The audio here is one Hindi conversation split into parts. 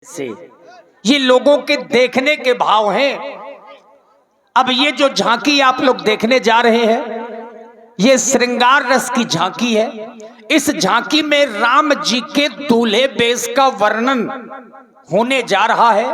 से ये लोगों के देखने के भाव हैं। अब ये जो झांकी आप लोग देखने जा रहे हैं, ये श्रृंगार रस की झांकी है। इस झांकी में राम जी के दूल्हे बेश का वर्णन होने जा रहा है।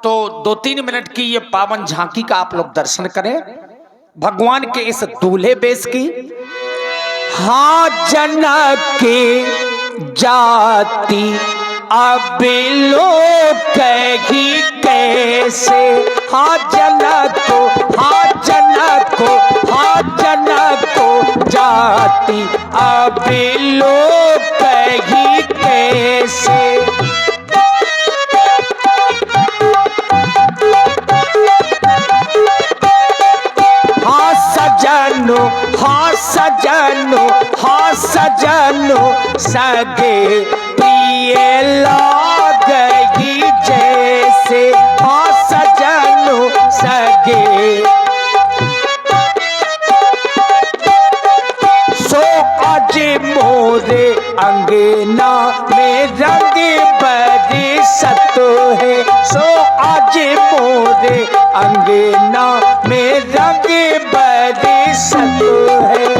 तो 2-3 मिनट की ये पावन झांकी का आप लोग दर्शन करें, भगवान के इस दूल्हे बेश की। हाँ जनक की जाति अब लोग कही कैसे, हाँ जनक को, हाँ जनक को, हाँ जनक को जाति अब लोग कही कैसे। हाँ सजनो, हाँ सजनो, हाँ सजनो सगे प्रिय लागही जैसे, हाँ सजनो सगे। सो आज मोरे अंगना में रंग बरसत है, सो आज मोरे अंगना में रंग बरसत है।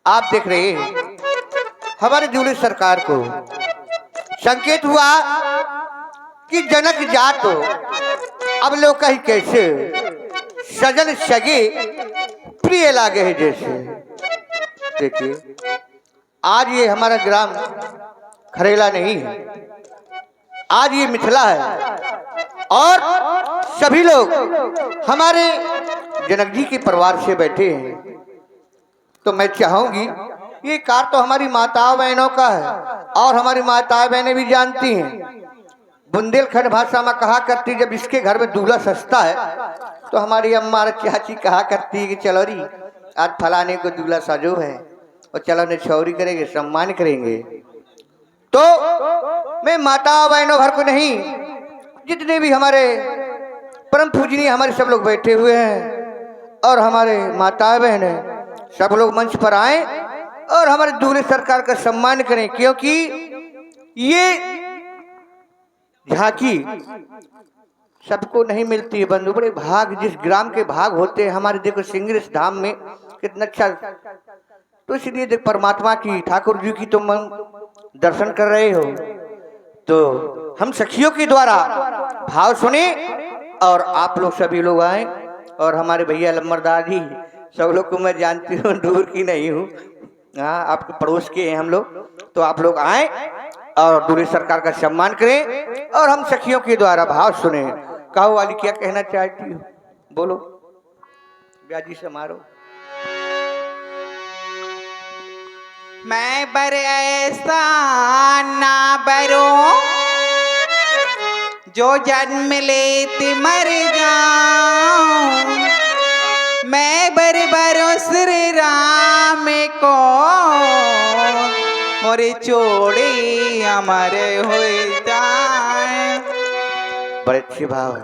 आप देख रहे हैं हमारे दूल्हे सरकार को संकेत हुआ कि जनक जात हो अब लोग कहीं कैसे, सजन सगे प्रिय लागे है जैसे। देखिए आज ये हमारा ग्राम खरेला नहीं है, आज ये मिथिला है और सभी लोग हमारे जनक जी के परिवार से बैठे हैं। तो मैं चाहूंगी ये कार तो हमारी माताओं बहनों का है और हमारी माताएं बहनें भी जानती हैं। बुंदेलखंड भाषा में कहा करती जब इसके घर में दूल्हा सस्ता है तो हमारी अम्मा और चाची कहा करती है कि चलो री आज फलाने को दूल्हा सजो है और चलो ने छौरी करेंगे, सम्मान करेंगे। तो मैं माताओं बहनों भर को नहीं, जितने भी हमारे परम पूजनीय हमारे सब लोग बैठे हुए हैं और हमारे माताएं बहनें सब लोग मंच पर आए और हमारे दूल्हे सरकार का सम्मान करें, क्योंकि ये झांकी सबको नहीं मिलती है बंधु। बड़े भाग जिस ग्राम के भाग होते हैं हमारे, देखो सिंगरी धाम में कितना अच्छा। तो इसलिए देख परमात्मा की, ठाकुर जी की तुम दर्शन कर रहे हो तो हम सखियों के द्वारा भाव सुने और आप लोग सभी लोग आए। और हमारे भैया लम्बरदार जी सब लोग को मैं जानती हूँ, दूर की नहीं हूँ, हाँ आपके पड़ोस के हैं हम लोग। तो आप लोग आए और दूल्हे सरकार का सम्मान करें और हम सखियों के द्वारा भाव सुने। कहो वाली क्या कहना चाहती हो, बोलो ब्याजी समारोह। मैं बर ऐसा ना बरो जो जन्म लेते मर जाऊं, मैं बर बरो श्री राम को मोरे चोड़ी अमर हो जाए। बड़े अच्छे भाव है।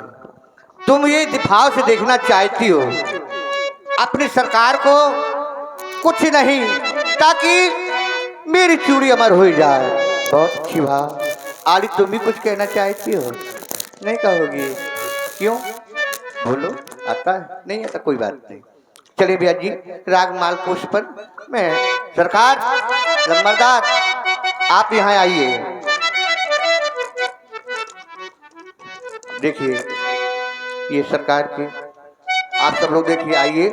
तुम ये भाव से देखना चाहती हो अपनी सरकार को, कुछ नहीं ताकि मेरी चूड़ी अमर हो जाए। बहुत अच्छी भाव। आली तुम भी कुछ कहना चाहती हो, नहीं कहोगी? क्यों, बोलो। आता है? नहीं आता, कोई बात नहीं। चलिए भैया जी राग मालकोश पर मैं सरकार लम्बरदार आप यहाँ आइए। देखिए ये सरकार के आप सब लोग देखिए, आइए।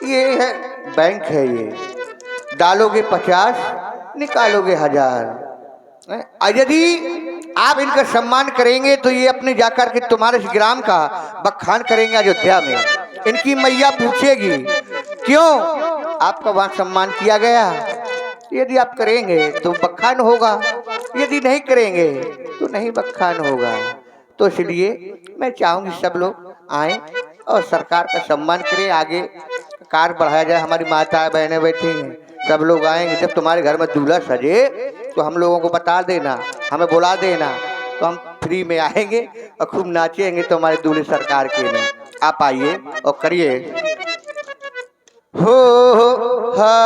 ये है बैंक है, ये डालोगे 50 निकालोगे 1000। यदि आप इनका सम्मान करेंगे तो ये अपने जाकर के तुम्हारे ग्राम का बखान करेंगे अयोध्या में। इनकी मैया पूछेगी क्यों आपका वहां सम्मान किया गया। यदि आप करेंगे तो बखान होगा, यदि नहीं करेंगे तो नहीं बखान होगा। तो इसलिए मैं चाहूंगी सब लोग आए और सरकार का सम्मान करें, आगे कार्य बढ़ाया जाए। हमारी माता बहनें बैठी हैं, सब लोग आएंगे। जब तुम्हारे घर में दूल्हा सजे तो हम लोगों को बता देना, हमें बुला देना, तो हम फ्री में आएंगे और खूब नाचेंगे तो हमारे दूल्हे सरकार के में आप आइए और करिए हो हा।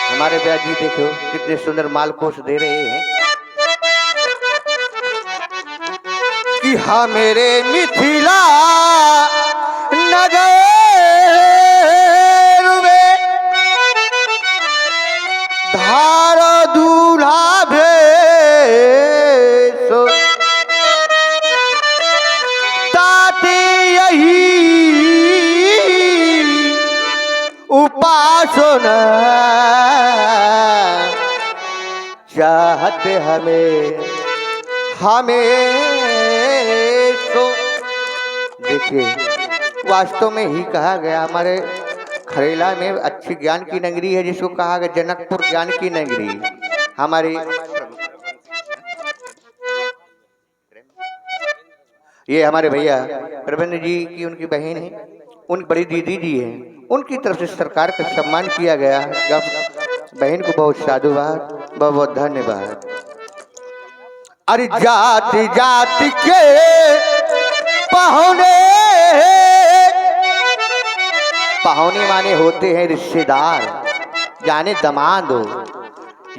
हमारे ब्याह जी देखो कितने सुंदर मालकोष दे रहे हैं कि हाँ मेरे मिथिला नगर में धार दूल्हा भेसो ताते यही उपासना चाहते हमें तो देखिए वास्तव में ही कहा गया हमारे खरेला में अच्छी ज्ञान की नगरी है जिसको कहा गया जनकपुर ज्ञान की नगरी। हमारी ये हमारे भैया प्रबंध जी की उनकी बहन है, उनकी बड़ी दीदी जी है, उनकी तरफ से सरकार का सम्मान किया गया। बहन को बहुत साधुवाद, बहुत बहुत धन्यवाद। अरे जाति जाति के पहुने पहुने माने होते हैं रिश्तेदार, जाने दमाद हो,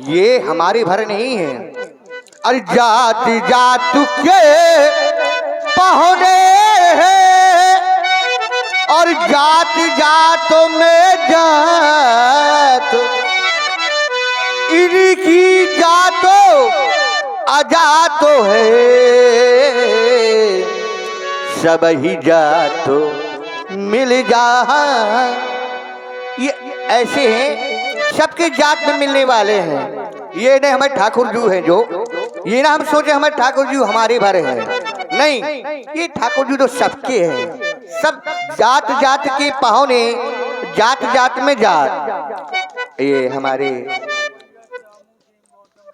ये हमारे भर नहीं है। अरे जाति जाति के पहुने और जाति जातों में जात इनकी जातो अजातो है, सब ही जातो मिल जा। ये ऐसे हैं सबके जात में मिलने वाले हैं। ये नहीं हमारे ठाकुर जी हैं जो, ये ना हम सोचे हमारे ठाकुर जी हमारे भर हैं, नहीं, ये ठाकुर जी तो सबके हैं। सब जात जात के पहुने, जात जात में जात। ये हमारे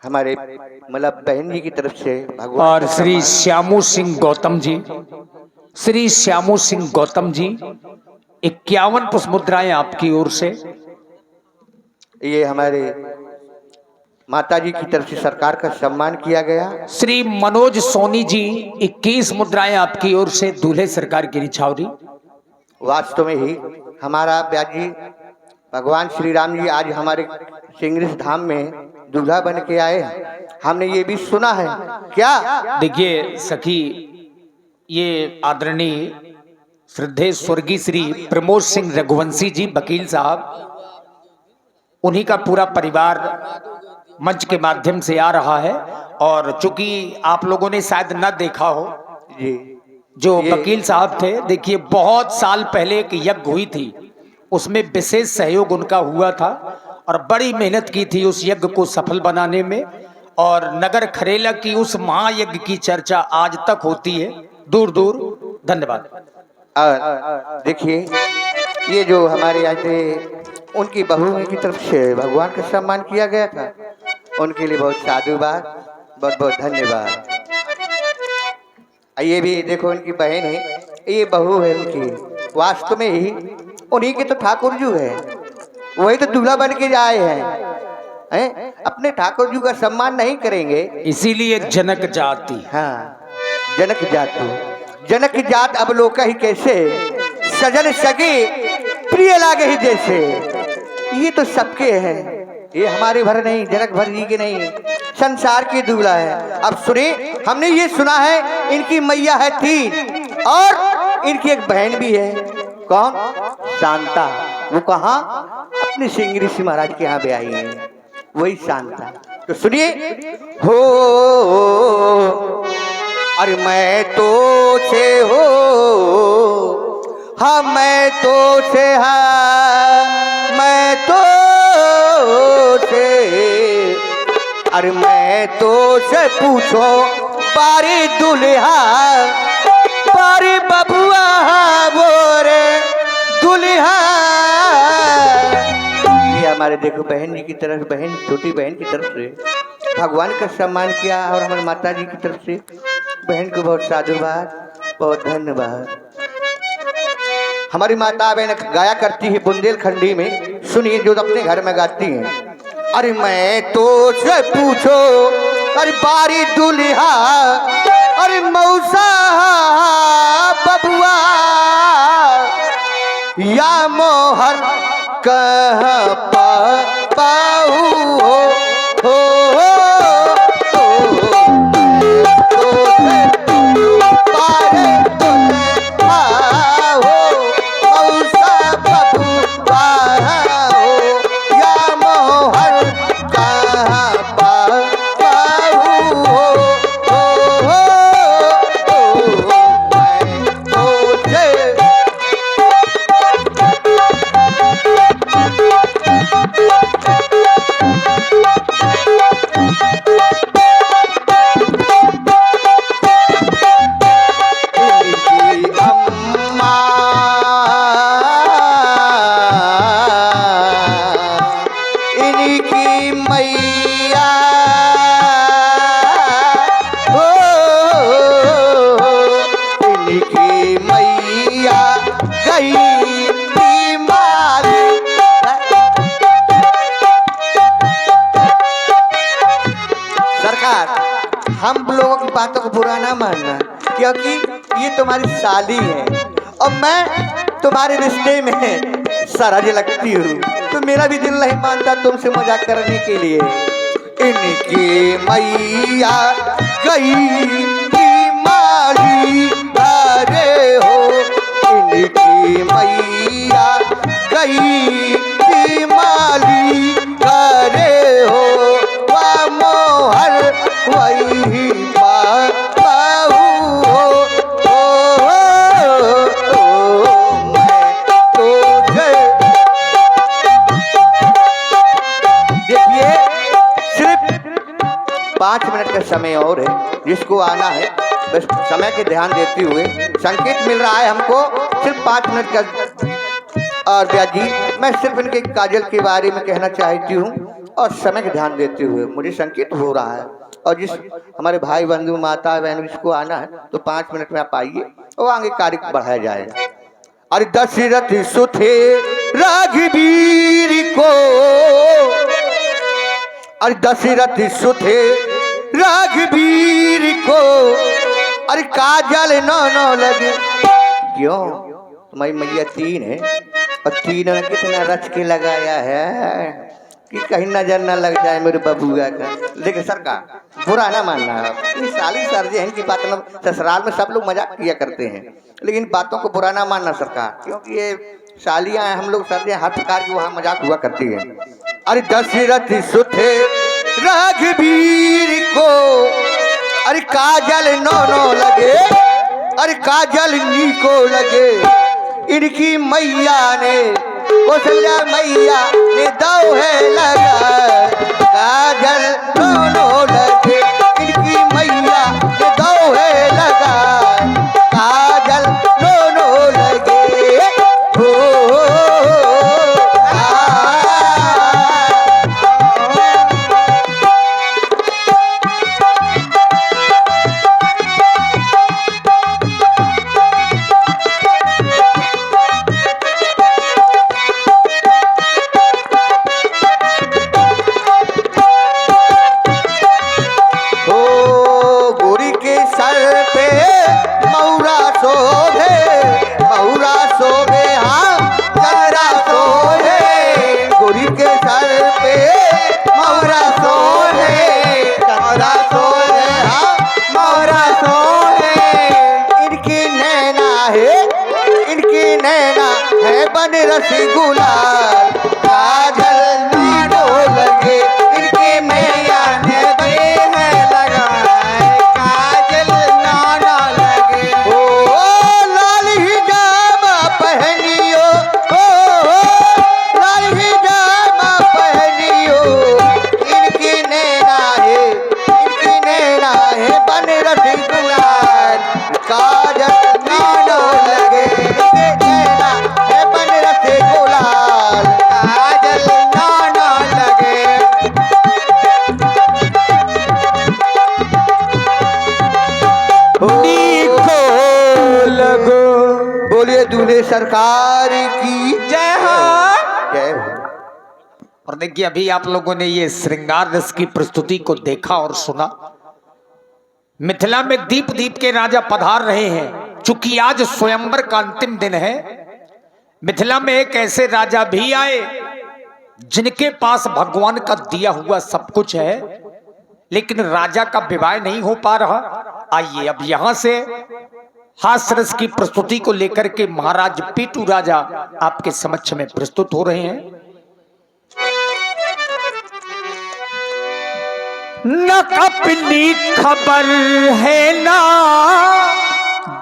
मतलब बहन जी की तरफ से भगवान और श्री श्यामू सिंह गौतम जी, श्री श्यामू सिंह गौतम जी 51 पुष्प मुद्राएं आपकी ओर से। ये हमारे माता जी की तरफ से सरकार का सम्मान किया गया। श्री मनोज सोनी जी 21 मुद्राएं आपकी ओर से दूल्हे सरकार की निछावरी। वास्तव में ही हमारा ब्याजी भगवान श्री राम जी आज हमारे सिंगरिस धाम में दूल्हा बन के आए हैं, हमने ये भी सुना है। क्या देखिए सखी, ये आदरणीय श्रद्धेय स्वर्गीय श्री प्रमोद सिंह रघुवंशी जी वकील साहब, उन्हीं का पूरा परिवार मंच के माध्यम से आ रहा है। और चूंकि आप लोगों ने शायद न देखा हो, जी जो वकील साहब थे, देखिए बहुत साल पहले एक यज्ञ हुई थी, उसमें विशेष सहयोग उनका हुआ था और बड़ी मेहनत की थी उस यज्ञ को सफल बनाने में। और नगर खरेला की उस महायज्ञ की चर्चा आज तक होती है दूर दूर। धन्यवाद। देखिए ये जो हमारे यहाँ से उनकी बहू की तरफ से भगवान का सम्मान किया गया था, उनके लिए बहुत साधुवाद, बहुत बहुत धन्यवाद। ये भी देखो उनकी बहन है, ये बहू है उनकी, वास्तव में ही उन्हीं के तो ठाकुर जी है, वही तो दूल्हा बन के आए हैं। अपने ठाकुर जी का सम्मान नहीं करेंगे, इसीलिए जनक जाति। हाँ जनक जाति, जनक जात अब लोग ही कैसे, सजन सगे प्रिय लागे ही जैसे। ये तो सबके हैं, ये हमारे भर नहीं, जनक भर जी के नहीं, संसार की दूल्हा है। अब सुने, हमने ये सुना है इनकी मैया है 3 और इनकी एक बहन भी है। कौन? शांता। वो कहाँ? अपने सिंह ऋषि महाराज के यहाँ भी आई है, वही शांता। तो सुनिए, हो अरे मैं तो से हो, हाँ मैं तो से, हाँ मैं तो से, अरे मैं तो से पूछो बारी दुल्हा, बारी बबुआ बोरे दुल्हा। ये हमारे देखो बहन जी की तरफ, बहन छोटी बहन की तरफ से भगवान का सम्मान किया और हमारी माता जी की तरफ से बहन को बहुत साधुवाद, बहुत धन्यवाद। हमारी माता बहन गाया करती है बुंदेलखंडी में, सुनिए जो अपने घर में गाती हैं। अरे मैं तो से पूछो अरे बारी दुल्हा अरे मौसा बबुआ या मोहर कह पाऊ हो हम लोगों की बातों को बुरा ना मानना, क्योंकि ये तुम्हारी साली है और मैं तुम्हारे रिश्ते में सरहद लगती हूँ, तो मेरा भी दिल नहीं मानता तुमसे मजाक करने के लिए। इनकी मैया गई माली अरे हो, इनकी मैया गई माली अरे हो, वाह मोहर वही पाऊ मैं तुझे। देखिए सिर्फ 5 मिनट का समय और है, जिसको आना है बस समय के ध्यान देते हुए संकेत मिल रहा है हमको सिर्फ 5 मिनट का। और ब्याह जी मैं सिर्फ इनके काजल के बारे में कहना चाहती हूँ और समय का ध्यान देते हुए मुझे संकेत हो रहा है, और जिस हमारे भाई बंधु माता बहन जिसको आना है तो 5 मिनट में आप आइए और आगे कार्य बढ़ाया जाए। अरे दशरथ सुथे राघवीर को, अरे दशरथ सुथे राघवीर को, अरे काजल नो लगे। क्यों तुम्हारी मैया 3 है और 3 ने कितना रच के लगाया है कि कहीं नजर न लग जाए मेरे बबुआ का। लेकिन सरकार बुरा ना मानना, इस साली सर्जे हैं की बात में ससुराल में सब लोग मजाक किया करते हैं, लेकिन बातों को बुरा ना मानना सरकार, क्योंकि ये सालियां हैं, हम लोग सर्जे हर प्रकार की वहाँ मजाक हुआ करती है। अरे दशरथ सुथे राघवीर को, अरे काजल नो लगे, अरे काजल नी को लगे। इनकी मैया ने कौशल्या मैया ने दो है लगा, काजल नो लगे। इनकी मैया ने दो है लगा, काजल नो लगे हो। रसगुल्ला काजल नीनो लगे, इनके मैया ने दे है लगाए, काजल नाना लगे। ओ लाल हिजामा पहनियो, ओ लाल हिजामा पहनियो, इनकी नैना है बन रसगुल्ला काजल नीनो लगे, इनके नैना है बन रसगुल्ला काजल नाना लगे। लगो बोलिए दूल्हे सरकार की जय हो, जय हो। और देखिए अभी आप लोगों ने ये श्रृंगार रस की प्रस्तुति को देखा और सुना। मिथिला में दीप दीप के राजा पधार रहे हैं। चूंकि आज स्वयंवर का अंतिम दिन है, मिथिला में एक ऐसे राजा भी आए जिनके पास भगवान का दिया हुआ सब कुछ है, लेकिन राजा का विवाह नहीं हो पा रहा। आइए अब यहां से हास्य रस की प्रस्तुति को लेकर के महाराज पीटू राजा आपके समक्ष में प्रस्तुत हो रहे हैं। न अपनी खबर है ना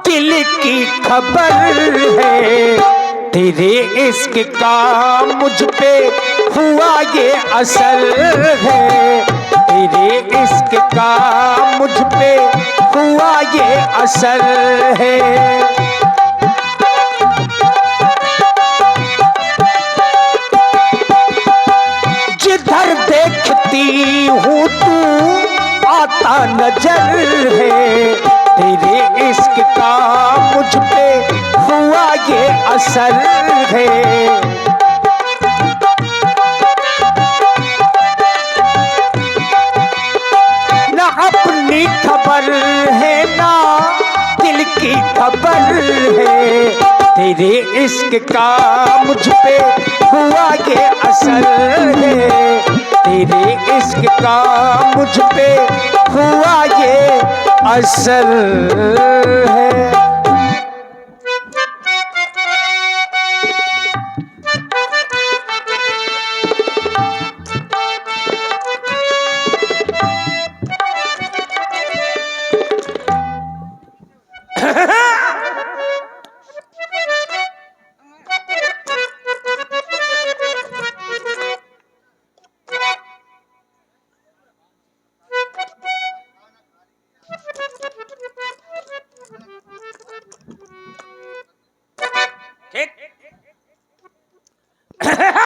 दिल की खबर है, तेरे इश्क का मुझ पे हुआ ये असर है, तेरे इश्क का मुझ पे हुआ ये असर है। जिधर देखती हूँ तू आता नजर है, तेरे इश्क का मुझ पे हुआ ये असर है। ना अपनी खबर है ना दिल की खबर है, तेरे इश्क का मुझ पे हुआ ये असर है, तेरे इश्क का मुझ पे हुआ ये असर है। ठीक